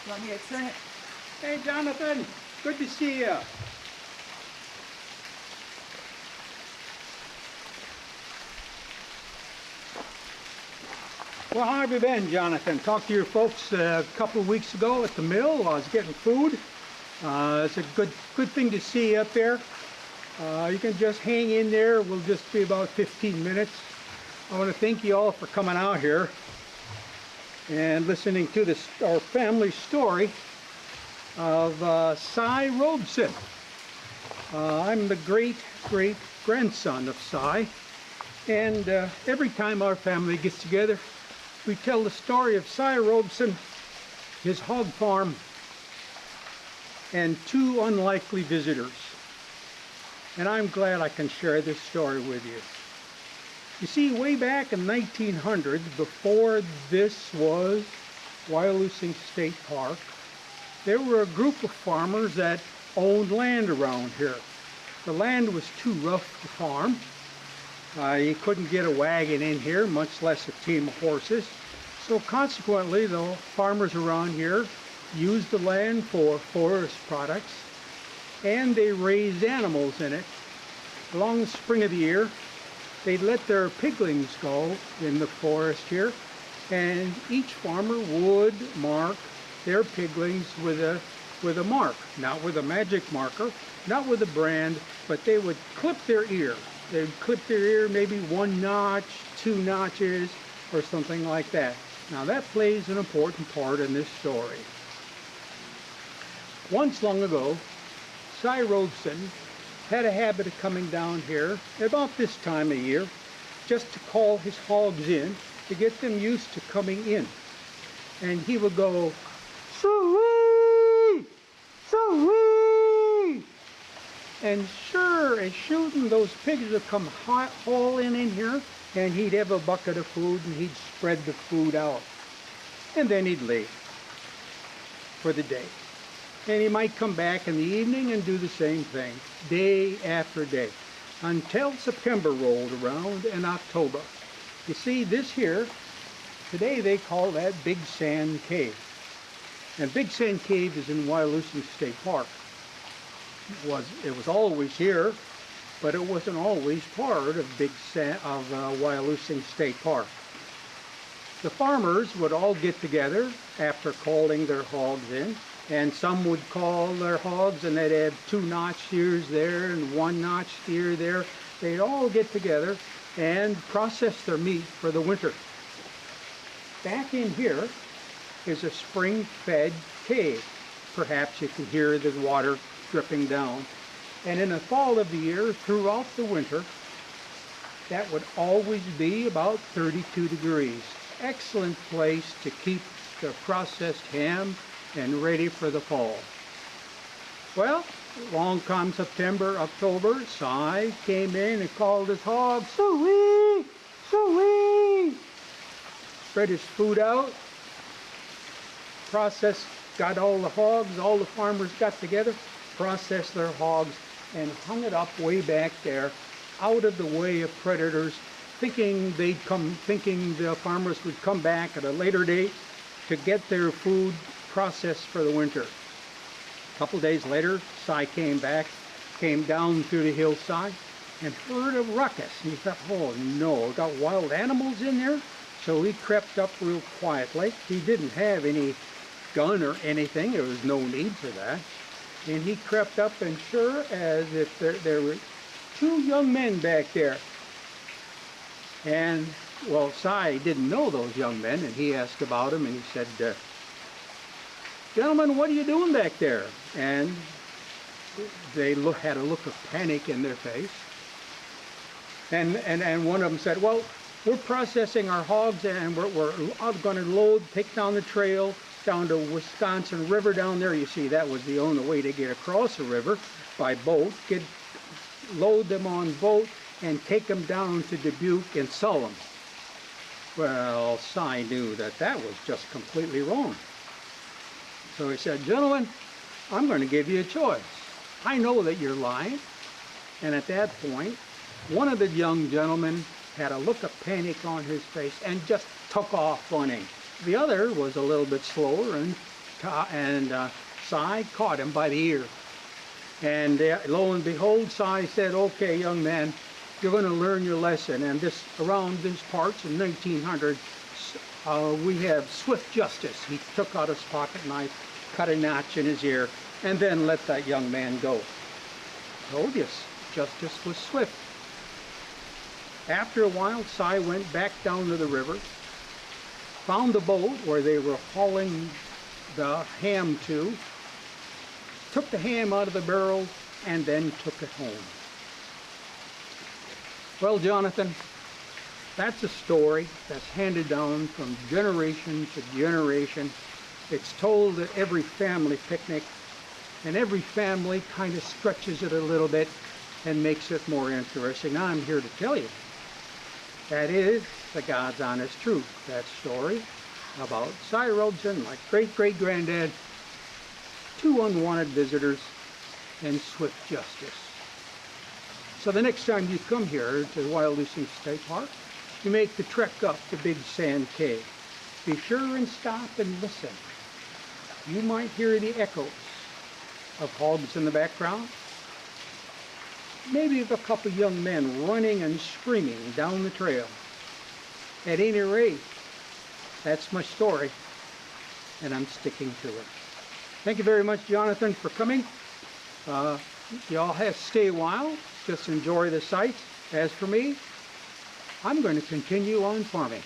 Want me to turn it? Hey, Jonathan. Good to see you. Well, how have you been, Jonathan? Talked to your folks a couple of weeks ago at the mill while I was getting food. It's a good thing to see you up there. You can just hang in there. We'll just be about 15 minutes. I want to thank you all for coming out here and listening to our family story of Cy Roberson. I'm the great-great-grandson of Cy, and every time our family gets together, we tell the story of Cy Roberson, his hog farm, and two unlikely visitors. And I'm glad I can share this story with you. You see, way back in 1900, before this was Wyalusing State Park, there were a group of farmers that owned land around here. The land was too rough to farm. You couldn't get a wagon in here, much less a team of horses. So consequently, the farmers around here used the land for forest products, and they raised animals in it. Along the spring of the year, they'd let their piglings go in the forest here, and each farmer would mark their piglings with a mark, not with a magic marker, not with a brand, but they would clip their ear. They'd clip their ear maybe 1 notch, 2 notches, or something like that. Now that plays an important part in this story. Once long ago, Cy Roberson had a habit of coming down here about this time of year just to call his hogs in to get them used to coming in. And he would go, "Soo-wee! Soo-wee!" And sure as shooting, those pigs would come hauling in here, and he'd have a bucket of food and he'd spread the food out. And then he'd leave for the day. And he might come back in the evening and do the same thing, day after day, until September rolled around and October. You see, this here, today they call that Big Sand Cave. And Big Sand Cave is in Wyalusing State Park. It was always here, but it wasn't always part of Wyalusing State Park. The farmers would all get together after calling their hogs in, and some would call their hogs and they'd have 2-notch steers there and 1-notch steer there. They'd all get together and process their meat for the winter. Back in here is a spring-fed cave. Perhaps you can hear the water dripping down. And in the fall of the year, throughout the winter, that would always be about 32 degrees. Excellent place to keep the processed ham and ready for the fall. Well, along comes September, October. Cy came in and called his hogs, "Soo-wee! Soo-wee!" Spread his food out. Processed, got all the hogs, all the farmers got together, processed their hogs, and hung it up way back there, out of the way of predators, thinking the farmers would come back at a later date to get their food processed for the winter. A couple days later, Cy came down through the hillside and heard a ruckus. And he thought, "Oh no, got wild animals in there?" So he crept up real quietly. He didn't have any gun or anything. There was no need for that. And he crept up, and sure as if there were 2 young men back there. And, well, Cy didn't know those young men, and he asked about them, and he said, "Gentlemen, what are you doing back there?" And they had a look of panic in their face. And one of them said, "Well, we're processing our hogs, and we're going to take down the trail down to Wisconsin River down there." You see, that was the only way to get across the river, by boat. Load them on boat and take them down to Dubuque and sell them. Well, Cy knew that was just completely wrong. So he said, "Gentlemen, I'm going to give you a choice. I know that you're lying." And at that point, one of the young gentlemen had a look of panic on his face and just took off running. The other was a little bit slower and Si caught him by the ear. And lo and behold, Si said, "Okay, young man, you're going to learn your lesson." And around these parts in 1900, we have swift justice. He took out his pocket knife, cut a notch in his ear, and then let that young man go. Told you, justice was swift. After a while, Si went back down to the river, found the boat where they were hauling the ham to, took the ham out of the barrel, and then took it home. Well, Jonathan, that's a story that's handed down from generation to generation. It's told at every family picnic, and every family kind of stretches it a little bit and makes it more interesting. I'm here to tell you that is the God's honest truth. That story about Si Roberson, my great-great-granddad, 2 unwanted visitors, and swift justice. So the next time you come here to Wyalusing State Park, you make the trek up the Big Sand Cave. Be sure and stop and listen. You might hear the echoes of hogs in the background. Maybe a couple young men running and screaming down the trail. At any rate, that's my story, and I'm sticking to it. Thank you very much, Jonathan, for coming. Y'all have to stay a while. Just enjoy the sights. As for me, I'm going to continue on farming.